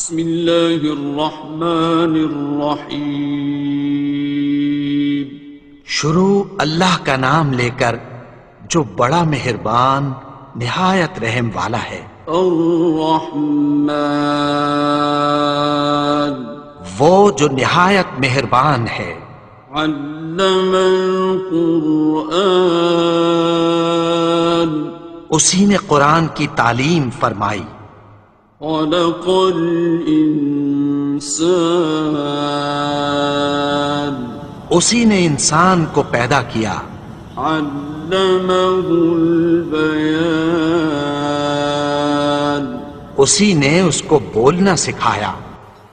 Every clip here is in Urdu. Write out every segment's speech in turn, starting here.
بسم اللہ الرحمن الرحیم۔ شروع اللہ کا نام لے کر جو بڑا مہربان نہایت رحم والا ہے۔ الرحمن، وہ جو نہایت مہربان ہے۔ علم القرآن، اسی نے قرآن کی تعلیم فرمائی۔ خلق الانسان، اسی نے انسان کو پیدا کیا۔ علمہ البیان، اسی نے اس کو بولنا سکھایا۔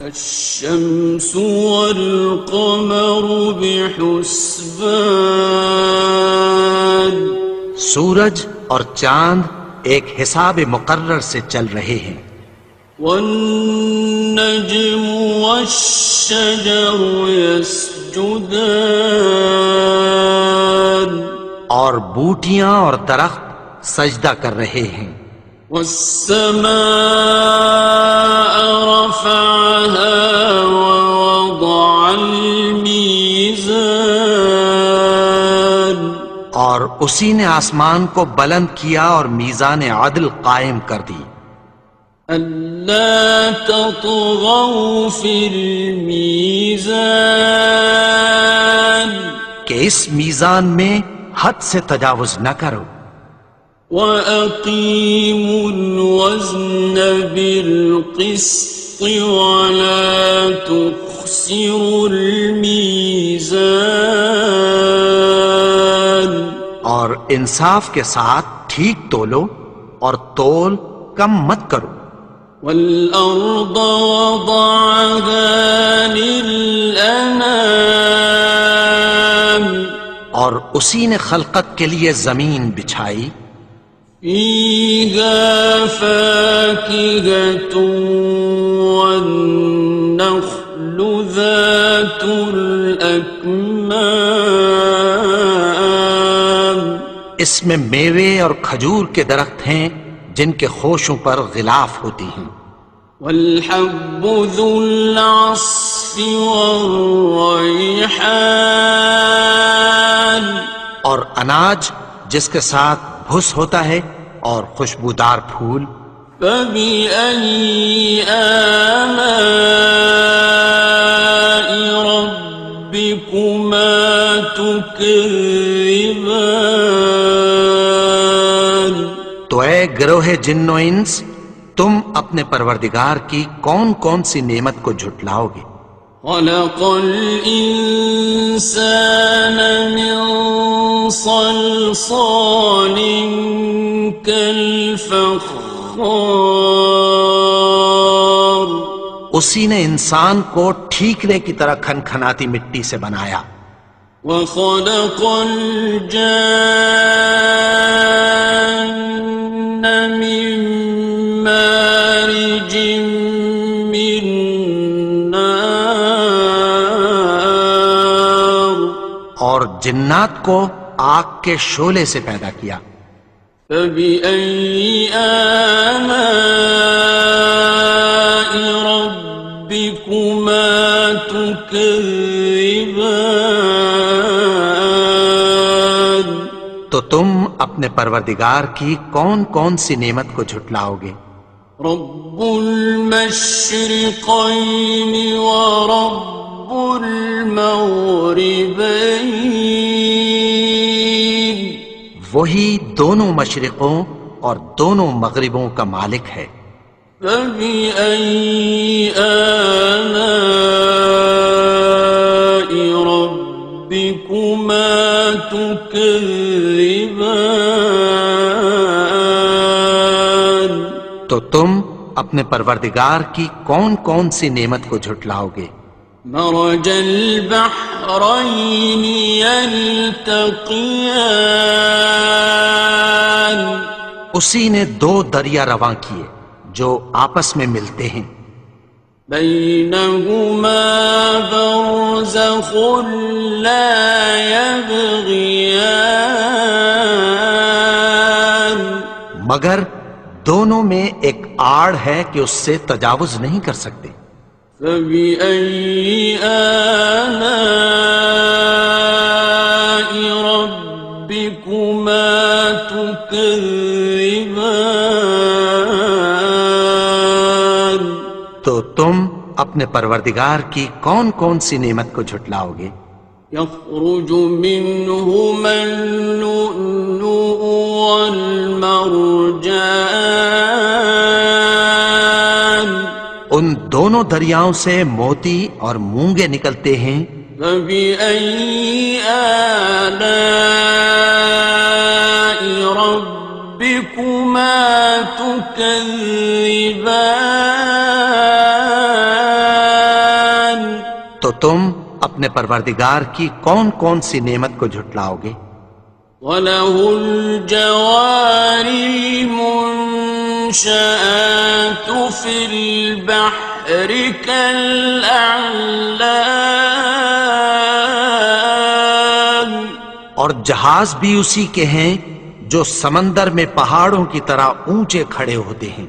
الشمس والقمر بحسبان، سورج اور چاند ایک حساب مقرر سے چل رہے ہیں۔ والنجم والشجر يسجدان، اور بوٹیاں اور درخت سجدہ کر رہے ہیں۔ والسماء رفعها ووضع الميزان، اور اسی نے آسمان کو بلند کیا اور میزان عدل قائم کر دی۔ ألا تطغوا في الميزان، کہ اس میزان میں حد سے تجاوز نہ کرو۔ وَأَقِيمُوا الْوَزْنَ بِالْقِسْطِ وَلَا تُخْسِرُوا الْمِيزَانَ، اور انصاف کے ساتھ ٹھیک تولو اور تول کم مت کرو۔ وَالْأَرْضَ وَضَعَهَا لِلْأَنَامِ، اور اسی نے خلقت کے لیے زمین بچھائی۔ فِيهَا فَاكِهَةٌ وَالنَّخْلُ ذَاتُ الْأَكْمَامِ، اس میں میوے اور کھجور کے درخت ہیں جن کے خوشوں پر غلاف ہوتی ہیں۔ وَالْحَبُّ ذُو الْعَصْفِ وَالرَّيْحَانِ، اور اناج جس کے ساتھ بھس ہوتا ہے اور خوشبودار پھول۔ فَبِأَيِّ آلَاءِ رَبِّكُمَا تُكَذِّبَانِ، تو اے گروہ جن و انس، تم اپنے پروردگار کی کون کون سی نعمت کو جھٹلاؤ گے؟ خَلَقَ الْإِنسَانَ مِنْ صَلْصَالٍ كَالْفَخَّارِ، اسی نے انسان کو ٹھیکرے کی طرح کھنکھناتی مٹی سے بنایا۔ وَخَلَقَ الْجَانَّ مِن مَّارِجٍ مِّن نَّارٍ، اور جنات کو آگ کے شعلے سے پیدا کیا۔ فَبِأَيِّ آلَاءِ رَبِّكُمَا تُكَذِّبَانِ، تو تم اپنے پروردگار کی کون کون سی نعمت کو جھٹلاؤ گے؟ رب المشرقین ورب المغربین، وہی دونوں مشرقوں اور دونوں مغربوں کا مالک ہے۔ فَبِأَيِّ آلَاءِ رَبِّكُمَا تُكَذِّبَانِ، تو تم اپنے پروردگار کی کون کون سی نعمت کو جھٹلاؤ گے؟ مرج البحرین یلتقیان، اسی نے دو دریا رواں کیے جو آپس میں ملتے ہیں۔ بینہما برزخ لا یبغیان، مگر دونوں میں ایک آڑ ہے کہ اس سے تجاوز نہیں کر سکتے۔ فبأي آلاء ربكما تكذبان؟ تو تم اپنے پروردگار کی کون کون سی نعمت کو جھٹلاؤ گے؟ يخرج منهما اللؤلؤ والمرجان ان دونوں دریاؤں سے موتی اور مونگے نکلتے ہیں۔ فبأي آلاء ربكما تكذبان؟ تو تم اپنے پروردگار کی کون کون سی نعمت کو جھٹلاؤ گے؟ وَلَهُ الْجَوَارِ الْمُنشَآتُ فِي الْبَحْرِ كَالْأَعْلَامِ، اور جہاز بھی اسی کے ہیں جو سمندر میں پہاڑوں کی طرح اونچے کھڑے ہوتے ہیں۔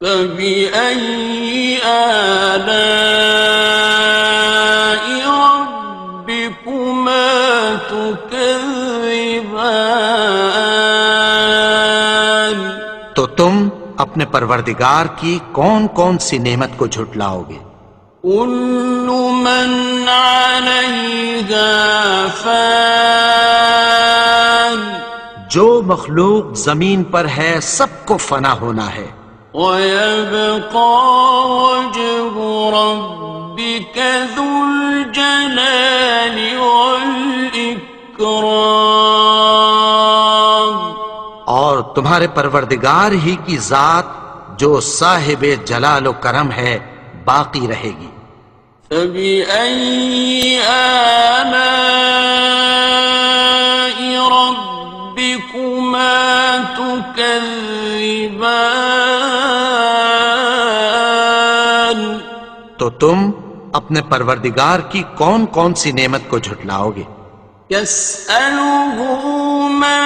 فَبِأَيِّ آلَاءِ رَبِّكُمَا تُكَذِّبَانِ؟ تو تم اپنے پروردگار کی کون کون سی نعمت کو جھٹلاؤ گے؟ كُلُّ مَنْ عَلَيْهَا فَانٍ، جو مخلوق زمین پر ہے سب کو فنا ہونا ہے۔ وَيَبْقَى وَجْهُ رَبِّكَ ذُو الْجَلَالِ وَالْإِكْرَامِ، اور تمہارے پروردگار ہی کی ذات جو صاحب جلال و کرم ہے باقی رہے گی۔ فَبِأَيِّ آلَاءِ رَبِّكُمَا تُكَذِّبَانِ؟ تو تم اپنے پروردگار کی کون کون سی نعمت کو جھٹلاؤ گے؟ يَسْأَلُهُ مَن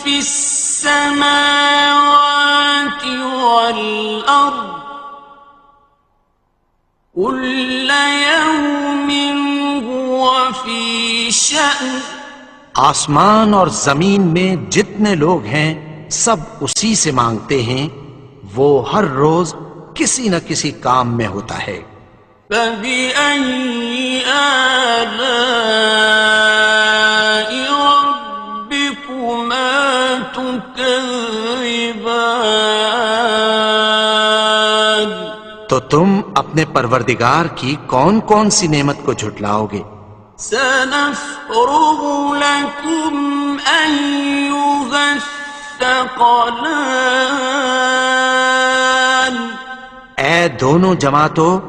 فِي السَّمَاوَاتِ وَالْأَرْضِ كُلَّ يَوْمٍ هُوَ فِي شَأْنٍ، آسمان اور زمین میں جتنے لوگ ہیں سب اسی سے مانگتے ہیں، وہ ہر روز کسی نہ کسی کام میں ہوتا ہے۔ فَبِأَيِّ آلَاءِ رَبِّكُمَا تُكَذِّبَانِ؟ تو تم اپنے پروردگار کی کون کون سی نعمت کو جھٹلاؤ گے؟ سَنَفْرُغُ لَكُمْ أَيُّهَ الثَّقَلَانِ، اے دونوں جماعتوں،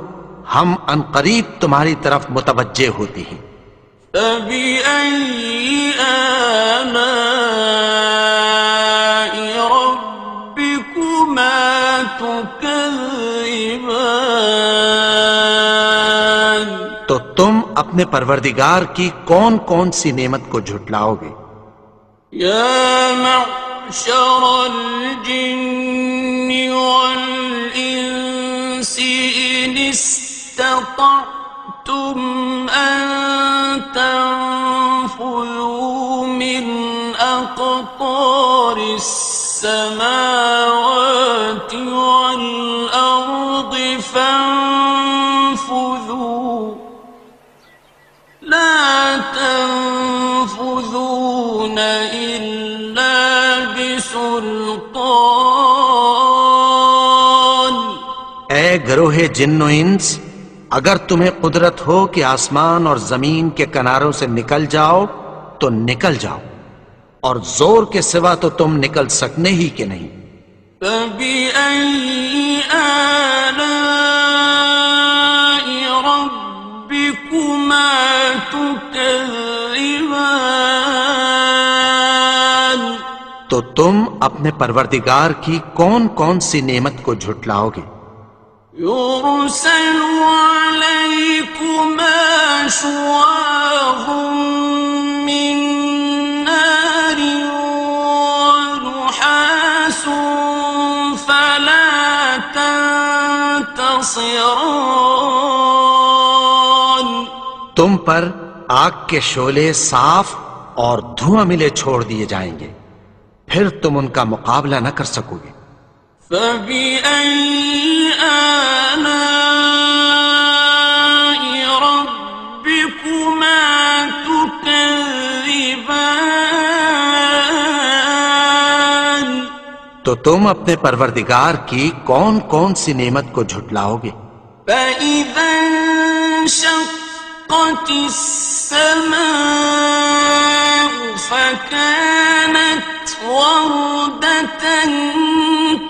ہم عنقریب تمہاری طرف متوجہ ہوتے ہیں۔ فَبِأَيِّ آلَاءِ رَبِّكُمَا تُكَذِّبَانِ؟ تو تم اپنے پروردگار کی کون کون سی نعمت کو جھٹلاؤ گے؟ يَا مَعْشَرَ الْجِنِّ وَالْإِنسِ إِنِ اسْتَطَعْتُمْ أَن تَنفُذُوا مِنْ أَقْطَارِ السَّمَاوَاتِ وَالْأَرْضِ فَانفُذُوا لَا تَنفُذُونَ إِلَّا بِسُلْطَانٍ۔ اے گروہ جن و انس، اگر تمہیں قدرت ہو کہ آسمان اور زمین کے کناروں سے نکل جاؤ تو نکل جاؤ، اور زور کے سوا تو تم نکل سکنے ہی کہ نہیں۔ فَبِأَيِّ آلَاءِ رَبِّكُمَا تُكَذِّبَانِ؟ تو تم اپنے پروردگار کی کون کون سی نعمت کو جھٹلاؤ گے؟ يُرْسَلُ عَلَيْكُمَا شُوَاظٌ مِّن نَّارٍ وَنُحَاسٌ فَلَا ينتصران تم پر آگ کے شعلے صاف اور دھواں ملے چھوڑ دیے جائیں گے، پھر تم ان کا مقابلہ نہ کر سکو گے۔ فبأي آلاء ربكما تكذبان تو تم اپنے پروردگار کی کون کون سی نعمت کو جھٹلاؤ گے؟ فإذا انشقت السماء فكانت وردة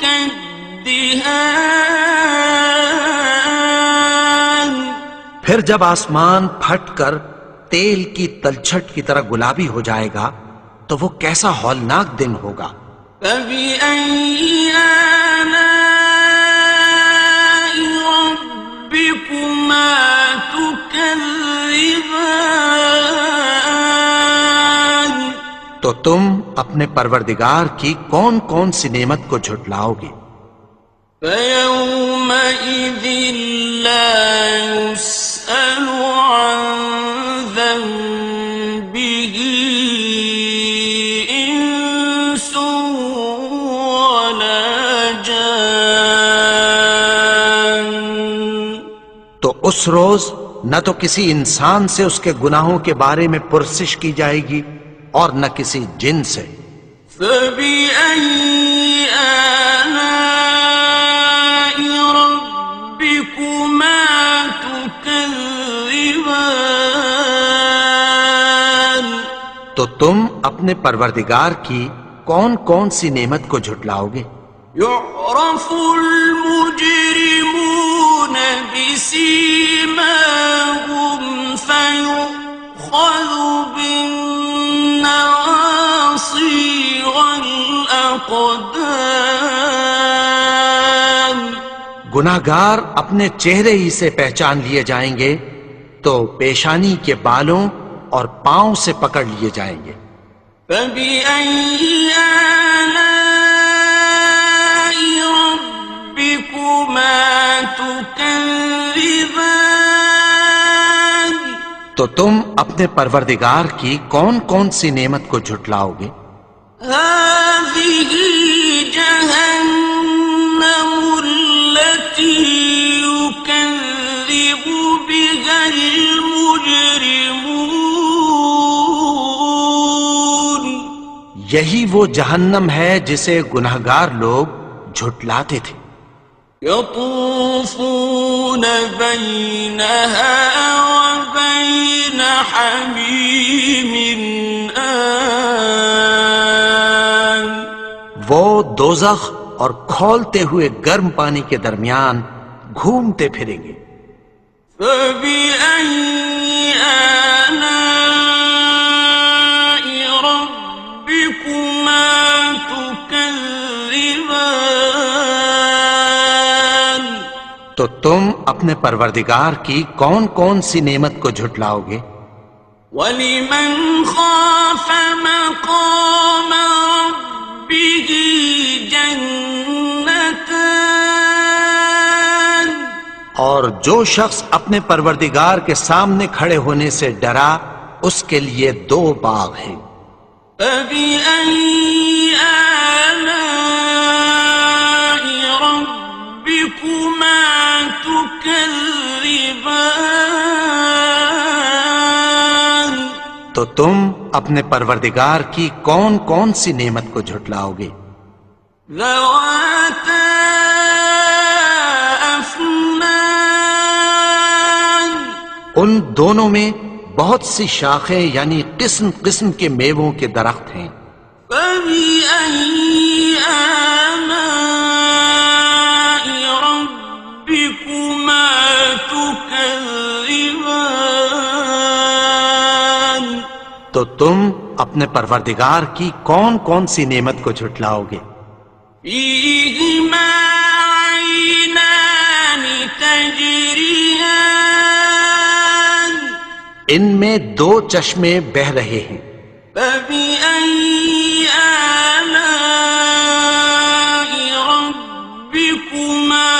كالدهان پھر جب آسمان پھٹ کر تیل کی تلچھٹ کی طرح گلابی ہو جائے گا تو وہ کیسا ہولناک دن ہوگا۔ فبأي آلاء ربكما تكذبان تو تم اپنے پروردگار کی کون کون سی نعمت کو جھٹلاؤ گے؟ فيومئذ لا يسأل عن ذنبه إنس ولا جان تو اس روز نہ تو کسی انسان سے اس کے گناہوں کے بارے میں پرسش کی جائے گی اور نہ کسی جن سے۔ فبأي آلاء ربكما تكذبان تو تم اپنے پروردگار کی کون کون سی نعمت کو جھٹلاؤ گے؟ يعرف المجرمون بسيماهم فيؤخذ بالنواصي والأقدام گناہگار اپنے چہرے ہی سے پہچان لیے جائیں گے تو پیشانی کے بالوں اور پاؤں سے پکڑ لیے جائیں گے۔ فبأي آلاء ربكما تكذبان تو تم اپنے پروردگار کی کون کون سی نعمت کو جھٹلاؤ گے؟ هذه جهنم التي يكذب بها المجرمون یہی وہ جہنم ہے جسے گناہگار لوگ جھٹلاتے تھے۔ يطوفون بينها وبين حميم آن وہ دوزخ اور کھولتے ہوئے گرم پانی کے درمیان گھومتے پھریں گے۔ فبأي آلاء ربكما تكذبان تو تم اپنے پروردگار کی کون کون سی نعمت کو جھٹلاؤ گے؟ وَلِمَنْ خَافَ مَقَامَ رَبِّهِ جَنَّتَانِ اور جو شخص اپنے پروردگار کے سامنے کھڑے ہونے سے ڈرا اس کے لیے دو باغ ہیں۔ فَبِأَيِّ آلَاءِ رَبِّكُمَا تُكَذِّبَانِ تو تم اپنے پروردگار کی کون کون سی نعمت کو جھٹلاؤ گے؟ ذَوَاتَا أَفْنَانٍ ان دونوں میں بہت سی شاخیں یعنی قسم قسم کے میووں کے درخت ہیں۔ فَبِأَيِّ آلَاءِ رَبِّكُمَا تُكَذِّبَانِ تو تم اپنے پروردگار کی کون کون سی نعمت کو جھٹلاؤ گے؟ فِيهِمَا عَيْنَانِ تَجْرِيَانِ ان میں دو چشمے بہہ رہے ہیں۔ فَبِأَيِّ آلَاءِ رَبِّكُمَا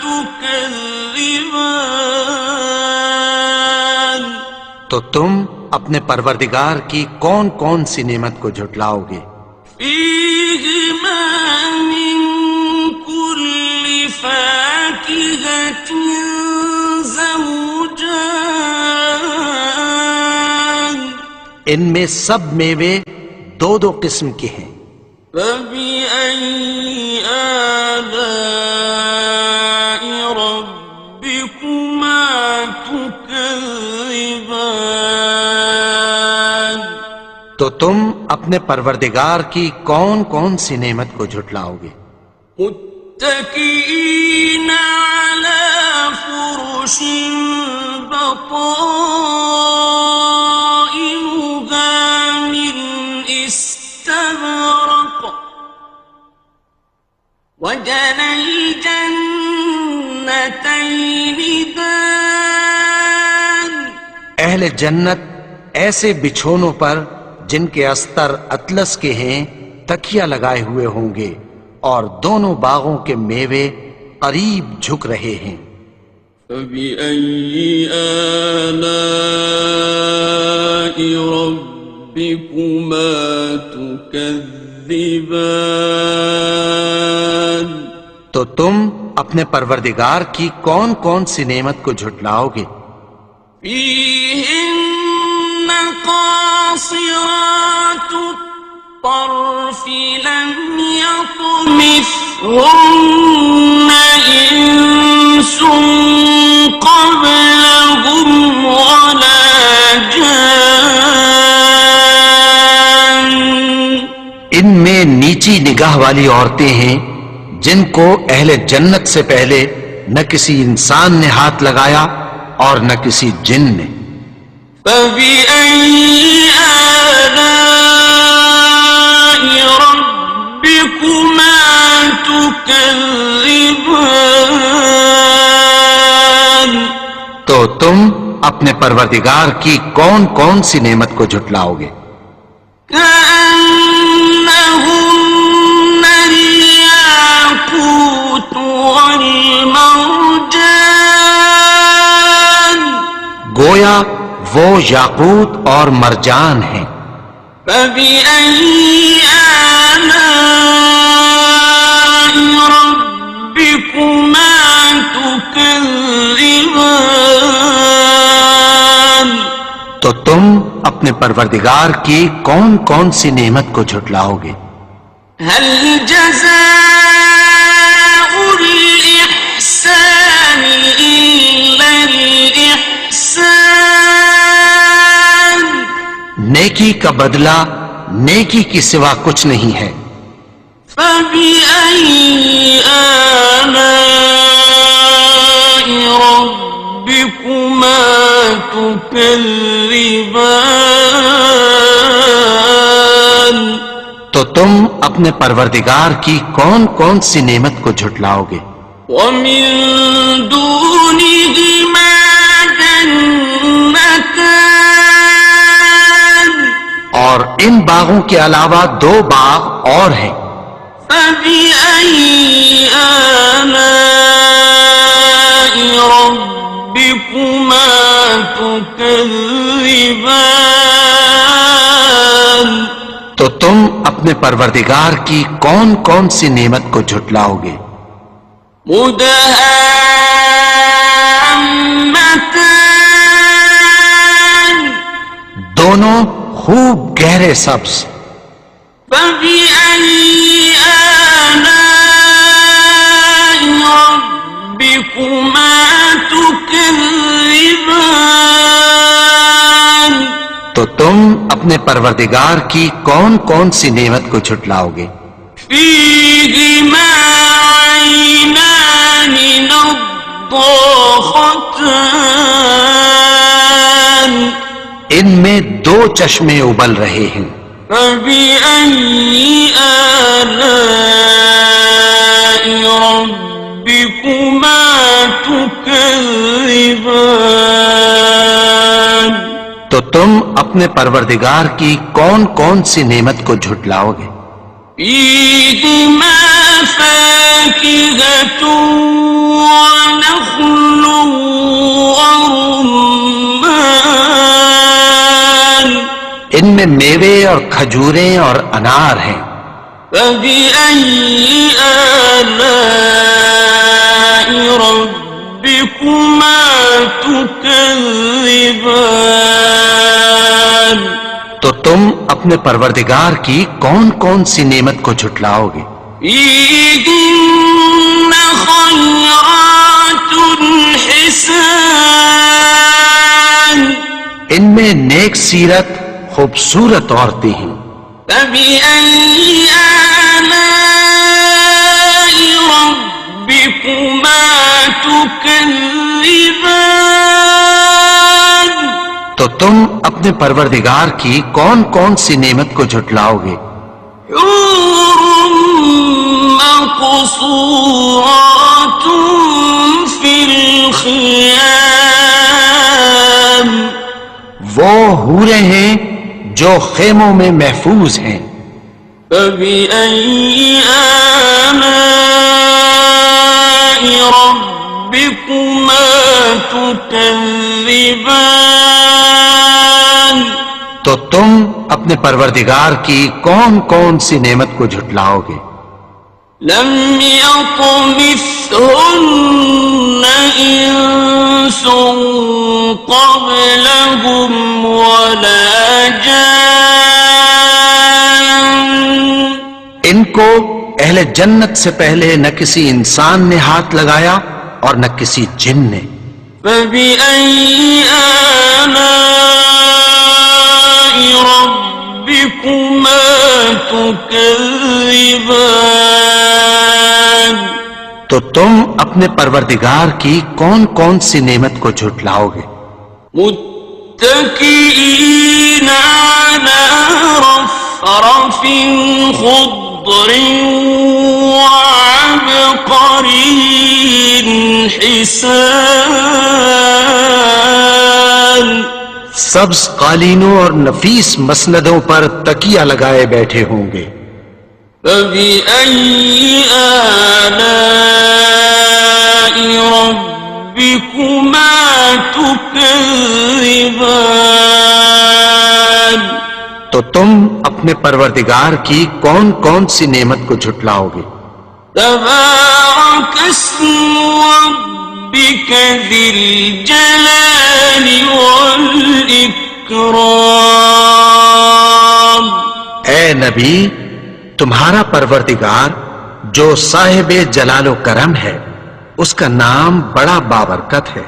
تُكَذِّبَانِ تكذبان تو تم اپنے پروردگار کی کون کون سی نعمت کو جھٹلاؤ گے؟ فيهما من كل فاكهة زوجان ان میں سب میوے دو دو قسم کے ہیں، فبأي آلاء ربكما تكذبان تو تم اپنے پروردگار کی کون کون سی نعمت کو جھٹلاؤ گے؟ متكئين على فرش بطائنها من استبرق وجنى الجنتين دان اہل جنت ایسے بچھونوں پر جن کے استر اطلس کے ہیں تکیہ لگائے ہوئے ہوں گے، اور دونوں باغوں کے میوے قریب جھک رہے ہیں۔ فبأي آلاء ربكما تكذبان تو تم اپنے پروردگار کی کون کون سی نعمت کو جھٹلاؤ گے؟ فيهن قاصرات الطرف لم يطمثهن إنس قبلهم ولا جان ان میں نیچی نگاہ والی عورتیں ہیں جن کو اہل جنت سے پہلے نہ کسی انسان نے ہاتھ لگایا اور نہ کسی جن نے۔ فبأي آلاء ربكما تكذبان تو تم اپنے پروردگار کی کون کون سی نعمت کو جھٹلاؤ گے؟ كأنهن الياقوت والمرجان گویا وہ یاقوت اور مرجان ہیں۔ فبأي آلاء ربكما تكذبان تو تم اپنے پروردگار کی کون کون سی نعمت کو جھٹلاؤ گے؟ هل جزاء الإحسان إلا الإحسان نیکی کا بدلہ نیکی کی سوا کچھ نہیں ہے۔ فبأي آلاء ربكما تكذبان تو تم اپنے پروردگار کی کون کون سی نعمت کو جھٹلاؤ گے؟ ومن دونهما جنتان اور ان باغوں کے علاوہ دو باغ اور ہیں۔ فبأي آلاء ربكما تكذبان تو تم اپنے پروردگار کی کون کون سی نعمت کو جھٹلاؤ گے؟ مدهامتان دونوں خوب گہرے سبز۔ فبأي آلاء ربكما تكذبان تو تم اپنے پروردگار کی کون کون سی نعمت کو جھٹلاؤ گے؟ فيهما عينان نضاختان ان میں دو چشمے ابل رہے ہیں۔ فبأي آلاء ربكما تكذبان تو تم اپنے پروردگار کی کون کون سی نعمت کو جھٹلاؤ گے؟ فيهما فاكهة ونخل ورمان ان میں میوے اور کھجوریں اور انار ہیں. فبأي آلاء ربكما تكذبان تو تم اپنے پروردگار کی کون کون سی نعمت کو جھٹلاؤ گے؟ فيهن خيرات حسان ان میں نیک سیرت خوبصورت عورتیں ہیں. فبأي آلاء ربكما تكذبان تو تم اپنے پروردگار کی کون کون سی نعمت کو جھٹلاؤ گے؟ حور مقصورات في الخيام وہ حوریں ہیں جو خیموں میں محفوظ ہیں. فبأي آلاء ربكما تكذبان تو تم اپنے پروردگار کی کون کون سی نعمت کو جھٹلاؤ گے؟ لم يطمثهن إنس قبلهم ولا جان ان کو اہل جنت سے پہلے نہ کسی انسان نے ہاتھ لگایا اور نہ کسی جن نے. فبأي آلاء ربكما تكذبان تو تم اپنے پروردگار کی کون کون سی نعمت کو جھٹلاؤ گے؟ متكئين على رفرف خضر وعبقري حسان سبز قالینوں اور نفیس مسندوں پر تکیہ لگائے بیٹھے ہوں گے. فبأي آلاء ربكما تكذبان تو تم اپنے پروردگار کی کون کون سی نعمت کو جھٹلاؤ گے؟ تبارك اسم ربك ذي الجلال والإكرام اے نبی، تمہارا پروردگار جو صاحب جلال و کرم ہے، اس کا نام بڑا بابرکت ہے.